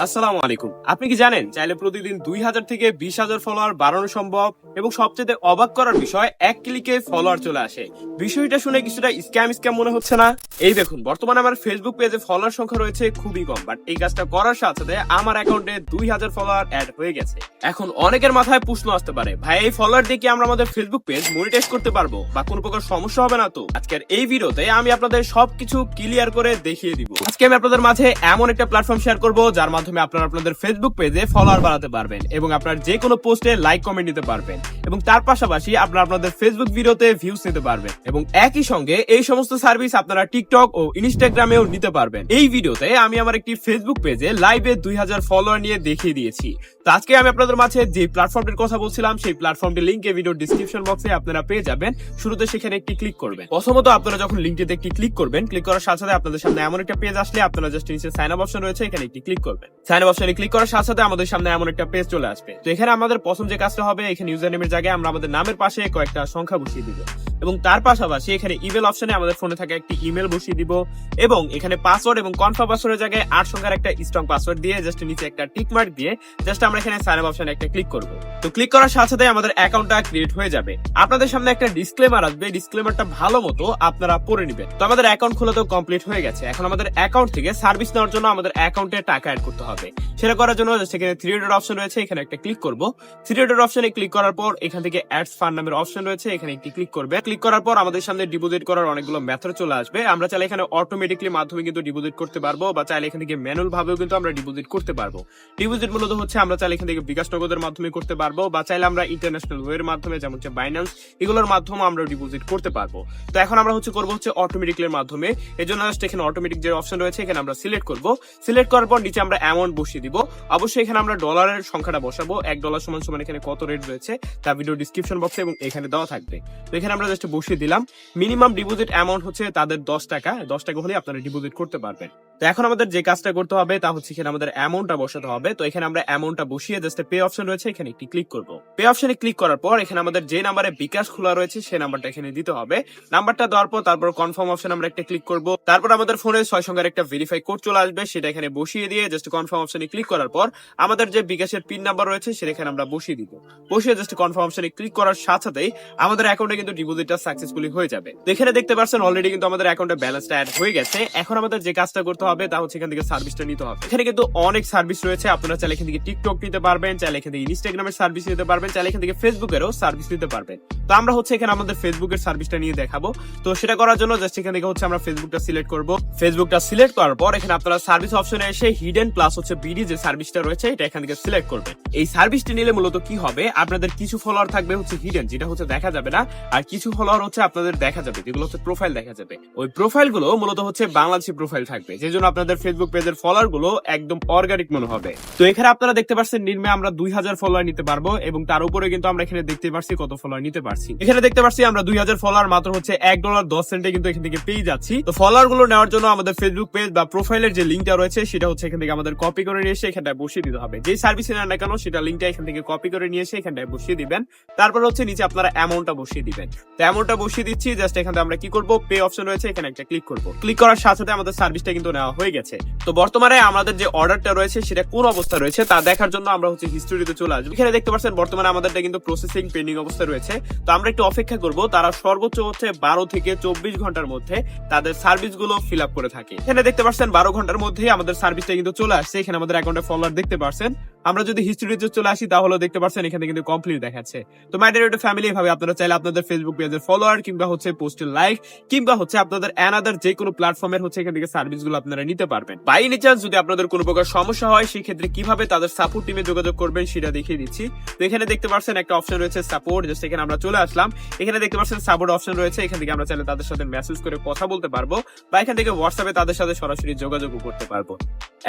আসসালামু আলাইকুম। আপনি কি জানেন চাইলে প্রতিদিন 2000 থেকে 20,000 ফলোয়ার বাড়ানো সম্ভব এবং সবচেয়ে অবাক করার বিষয় এক ক্লিকে ফলোয়ার চলে আসে। বিষয়টা শুনে কিছুটা স্ক্যাম মনে হচ্ছে না? এই দেখুন, বর্তমানে আমার ফেসবুক পেজে ফলোয়ার সংখ্যা রয়েছে খুবই কম, বাট এই কাজটা করার সাথে সাথে আমার অ্যাকাউন্টে 2000 ফলোয়ার অ্যাড হয়ে গেছে। এখন অনেকের মাথায় প্রশ্ন আসতে পারে, ভাই এই ফলোয়ার দিয়ে কি আমরা আমাদের ফেসবুক পেজ মনিটাইজ করতে পারবো বা কোনো প্রকার সমস্যা হবে না তো? আজকের এই ভিডিওতে আমি আপনাদের সবকিছু ক্লিয়ার করে দেখিয়ে দিব। আজকে আমি আপনাদের মাঝে এমন একটা প্ল্যাটফর্ম শেয়ার করব যার মাধ্যমে আপনারা আপনাদের ফেসবুক পেজে ফলোয়ার বাড়াতে পারবেন এবং আপনার যে কোনো পোস্টে লাইক কমেন্ট দিতে পারবেন এবং তার পাশাপাশি আপনারা আপনাদের ফেসবুক ভিডিওতে ভিউজ নিতে পারবেন এবং একই সঙ্গে এই সমস্ত সার্ভিস আপনারা টিকটক ও ইনস্টাগ্রামেও নিতে পারবেন। এই ভিডিওতে আমি আমার একটি ফেসবুক পেজে লাইভে 2000 ফলোয়ার নিয়ে দেখিয়ে দিয়েছি। তো আজকে আমি আপনাদের মাঝে যে প্ল্যাটফর্মটির কথা বলছিলাম সেই প্ল্যাটফর্মটির লিংক এই ভিডিও ডেসক্রিপশন বক্সে আপনারা পেয়ে যাবেন। শুরুতে সেখানে একটি ক্লিক করবেন। প্রথমত আপনারা যখন লিংকটিতে একটি ক্লিক করবেন, ক্লিক করার সাথে সাথে আপনাদের সামনে এমন একটা পেজ আসলে আপনারা জাস্ট নিচে সাইন আপ অপশন রয়েছে, এখানে একটি ক্লিক করবেন। সাইন আপ অপশনে ক্লিক করার সাথে সাথে আমাদের সামনে এমন একটা পেজ চলে আসবে। তো এখানে আমাদের প্রথম যে কাজটা হবে, এখানে ইউজার নেমের জায়গায় আমরা আমাদের নামের পাশে কয়েকটা সংখ্যা বসিয়ে দিব এবং তার পাশাপাশি এখানে ইমেল অপশনে আমাদের ফোনে থাকা একটি ইমেল বসিয়ে দিব এবং এখানে পাসওয়ার্ড এবং কনফার্ম পাসওয়ার্ডের জায়গায় 8 সংখ্যার একটা স্ট্রং পাসওয়ার্ড দিয়ে জাস্ট নিচে একটা টিক মার্ক দিয়ে জাস্ট আমরা এখানে সাইন আপ অপশনে একটা ক্লিক করব। তো ক্লিক করার সাথে সাথে আমাদের অ্যাকাউন্টটা ক্রিয়েট হয়ে যাবে। আপনাদের সামনে একটা ডিসক্লেমার আসবে, ডিসক্লেমারটা ভালো মতো আপনারা পড়ে নেবেন। তো আমাদের অ্যাকাউন্ট খোলা তো কমপ্লিট হয়ে গেছে। এখন আমাদের অ্যাকাউন্ট থেকে সার্ভিস নেওয়ার জন্য আমাদের অ্যাকাউন্টে টাকা অ্যাড করতে হবে। সেটা করার জন্য জাস্ট এখানে 3 ডট অপশন রয়েছে, এখানে একটা ক্লিক করব। 3 ডট অপশনে ক্লিক করার পর এখান থেকে অ্যাডস ফান্ড নামের অপশন রয়েছে, এখানে একটি ক্লিক করবে। ক্লিক করার পর আমাদের সামনে ডিপোজিট করার অনেকগুলো মেথড চলে আসবে। আমরা চাইলে এখানে অটোমেটিকলি মাধ্যমে কিন্তু ডিপোজিট করতে পারবো বা চাইলে এখান থেকে ম্যানুয়াল ভাবেও কিন্তু আমরা ডিপোজিট করতে পারবো। ডিপোজিট মূলত হচ্ছে আমরা চাইলে এখান থেকে বিকাশ নগদের মাধ্যমে করতে পারবো বা চাইলে আমরা ইন্টারন্যাশনাল ওয়ের মাধ্যমে যেমন হচ্ছে বাইন্যান্স এগুলোর মাধ্যমে আমরা ডিপোজিট করতে পারবো। তো এখন আমরা করবো অটোমেটিকের মাধ্যমে। এই জন্য এখানে অটোমেটিক যে অপশন রয়েছে এখানে আমরা সিলেক্ট করব। সিলেক্ট করার পর নিচে আমরা অ্যামাউন্ট বসিয়ে দিব। অবশ্যই এখানে আমরা ডলারের সংখ্যাটা বসাবো। $1 সমান এখানে কত রেট রয়েছে তা ভিডিও ডিসক্রিপশন বক্সে এবং এখানে দেওয়া থাকবে। তো এখানে আমরা জাস্ট বসিয়ে দিলাম। মিনিমাম ডিপোজিট অ্যামাউন্ট হচ্ছে তাদের 10 টাকা। 10 টাকা হলে আপনারা ডিপোজিট করতে পারবেন। তো এখন আমাদের যে কাজটা করতে হবে তা হচ্ছে এখানে আমাদের অ্যামাউন্টটা বসাতে হবে। তো এখানে আমরা অ্যামাউন্টটা বসিয়ে জাস্ট পে অপশন রয়েছে, এখানে একটি ক্লিক করব। পে অপশনে ক্লিক করার পর এখানে আমাদের যে নাম্বারে বিকাশ খোলা রয়েছে সেই নাম্বারটা এখানে দিতে হবে। নাম্বারটা দেওয়ার পর তারপর কনফার্ম অপশন আমরা একটা ক্লিক করব। তারপর আমাদের ফোনে 6 সংখ্যার একটা ভেরিফাই কোড চলে আসবে, সেটা এখানে বসিয়ে দিয়ে জাস্ট কনফার্ম অপশনে ক্লিক করার পর আমাদের যে বিকাশের পিন নাম্বার রয়েছে সেটা এখানে আমরা বসিয়ে দিব। বসিয়ে জাস্ট কনফার্ম অপশনে ক্লিক করার সাথে সাথেই আমাদের অ্যাকাউন্টে কিন্তু ডিপোজিটটা সাকসেসফুলি হয়ে যাবে। তো এখানে দেখতে পাচ্ছেন অলরেডি কিন্তু আমাদের অ্যাকাউন্টে ব্যালেন্সটা অ্যাড হয়ে গেছে। এখন আমাদের যে কাজটা করতে হবে তা হচ্ছে এখান থেকে সার্ভিসটা নিতে হবে। এখানে কিন্তু অনেক সার্ভিস রয়েছে। আপনারা চাইলে এখান থেকে টিকটক নিতে পারবেন, চাইলে এখান থেকে ইনস্টাগ্রামের সার্ভিস নিতে পারবেন, চাইলে এখান থেকে ফেসবুকেরও সার্ভিস নিতে পারবেন। তো আমরা এখানে আমাদের ফেসবুকের সার্ভিসটা নিয়ে দেখাবো। তো সেটা করার জন্য জাস্ট এখান থেকে আমরা ফেসবুকটা সিলেক্ট করব। ফেসবুকটা সিলেক্ট করার পর এখানে আপনারা সার্ভিস অপশনে এসে হিডেন প্লাস বিডি যে সার্ভিসটা রয়েছে এটা এখান থেকে সিলেক্ট করবেন। এই সার্ভিসটি নিলে মূলত কি হবে, আপনাদের কিছু ফলোয়ার থাকবে হিডেন, যেটা দেখা যাবে না, আর কিছু ফলোয়ার আপনাদের দেখা যাবে, যেগুলো প্রোফাইল দেখা যাবে। ওই প্রোফাইল গুলো মূলত বাংলাদেশি প্রোফাইল থাকবে, যে জন্য আপনাদের ফেসবুক পেজের ফলোয়ার গুলো একদম অর্গানিক মনে হবে। তো এখানে আপনারা দেখতে পাচ্ছেন নিম্নে আমরা 2000 ফলোয়ার নিতে পারবো এবং তার উপরে কিন্তু আমরা এখানে দেখতে পাচ্ছি কত ফলোয়ার নিতে পারছি। এখানে দেখতে পাচ্ছি আমরা 2000 ফলোয়ার মাত্র $1.10 কিন্তু এখান থেকে পেয়ে যাচ্ছি। তো ফলোয়ার গুলো নেওয়ার জন্য আমাদের ফেসবুক পেজ বা প্রোফাইলের যে লিঙ্কটা রয়েছে সেটা এখান থেকে আমাদের কপি করে নিয়ে এসে এখানটায় বসিয়ে দিতে হবে। যে সার্ভিস নেন না কেন সেটা লিঙ্কটা এখান থেকে কপি করে নিয়ে এসে এখানটায় বসিয়ে দিবেন। তারপর নিচে আপনারা অ্যামাউন্টটা বসিয়ে দিবেন। তো অ্যামাউন্টটা বসিয়ে দিচ্ছি। জাস্ট এখান থেকে আমরা কি করব, পে অপশন রয়েছে, এখানে একটা ক্লিক করব। ক্লিক করার সাথে সাথে আমাদের সার্ভিসটা কিন্তু নেওয়া হয়ে গেছে। তো বর্তমানে আমাদের যে অর্ডারটা রয়েছে সেটা কোন অবস্থা রয়েছে তা দেখার জন্য আমরা হিস্টোরিতে চলে আসবো। এখানে দেখতে পাচ্ছেন বর্তমানে আমাদেরটা কিন্তু প্রসেসিং পেন্ডিং অবস্থায় রয়েছে। তো আমরা একটু অপেক্ষা করব। তারা সর্বোচ্চ 12 থেকে 24 ঘন্টার মধ্যে তাদের সার্ভিস গুলো ফিল আপ করে থাকে। এখানে দেখতে পাচ্ছেন 12 ঘন্টার মধ্যে আমাদের সার্ভিসটা কিন্তু চলে আসছে। এখানে আমাদের অ্যাকাউন্টে ফলোয়ার দেখতে পাচ্ছেন। আমরা যদি হিস্টোরিতে চলে আসি তাহলে দেখতে পাচ্ছেন এখানে কিন্তু কমপ্লিট দেখাচ্ছে। তো মাই ডিয়ার ফ্যামিলি, ভাবে আপনারা চাইলে আপনাদের ফেসবুক পেজের ফলোয়ার কিংবা পোস্টের লাইক কিংবা আপনাদের অ্যানাদার যে কোনো প্ল্যাটফর্মের এখান থেকে সার্ভিস গুলো আপনারা নিতে পারবেন। বাই এনি চান্স যদি আপনাদের কোনো প্রকার সমস্যা হয় সেই ক্ষেত্রে কিভাবে তাদের সাপোর্ট টিমে যোগাযোগ করবেন সেটা দেখিয়ে দিচ্ছি। তো এখানে দেখতে পাচ্ছেন একটা অপশন রয়েছে সাপোর্ট, জাস্ট এখানে আমরা চলে আসলাম। এখানে দেখতে পাচ্ছেন সাপোর্ট অপশন রয়েছে, এখান থেকে আমরা চাইলে তাদের সাথে মেসেজ করে কথা বলতে পারবো বা এখান থেকে হোয়াটসঅ্যাপে তাদের সাথে সরাসরি যোগাযোগ করতে পারবো।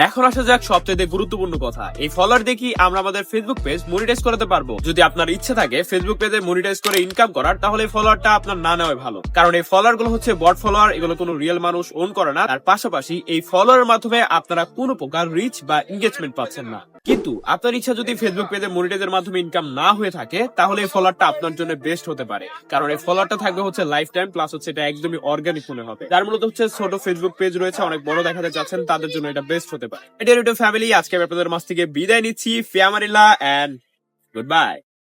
এখন আসা যাক সবচেয়ে গুরুত্বপূর্ণ কথা, এই ফলোয়ার দেখি আমরা আমাদের ফেসবুক পেজ মনিটাইজ করাতে পারবো। যদি আপনার ইচ্ছা থাকে ফেসবুক পেজে মনিটাইজ করে ইনকাম করার, তাহলে এই ফলোয়ারটা আপনার না নেওয়াই ভালো, কারণ এই ফলোয়ার গুলো বট ফলোয়ার, এগুলো কোনো রিয়েল মানুষ ওন করে না। তার পাশাপাশি এই ফলোয়ারের মাধ্যমে আপনারা কোনো প্রকার রিচ বা এনগেজমেন্ট পাচ্ছেন না। কিন্তু আপনার ইচ্ছা যদি ফেসবুক পেজে মনিটাইজের মাধ্যমে ইনকাম না হয়ে থাকে, তাহলে এই ফলোয়ারটা আপনার জন্য বেস্ট হতে পারে। কারণ এই ফলোয়ারটা থাকবে হচ্ছে লাইফ টাইম, প্লাস হচ্ছে এটা একদমই অর্গানিক মনে হবে। যার মূলত হচ্ছে ছোট ফেসবুক পেজ রয়েছে, অনেক বড় দেখাতে চাচ্ছেন, তাদের জন্য এটা বেস্ট হতে পারে। এটা ফ্যামিলি, আজকে আমি আপনাদের মাছ থেকে বিদায় নিচ্ছি। ফিয়ামানিল্লাহ এন্ড গুড বাই।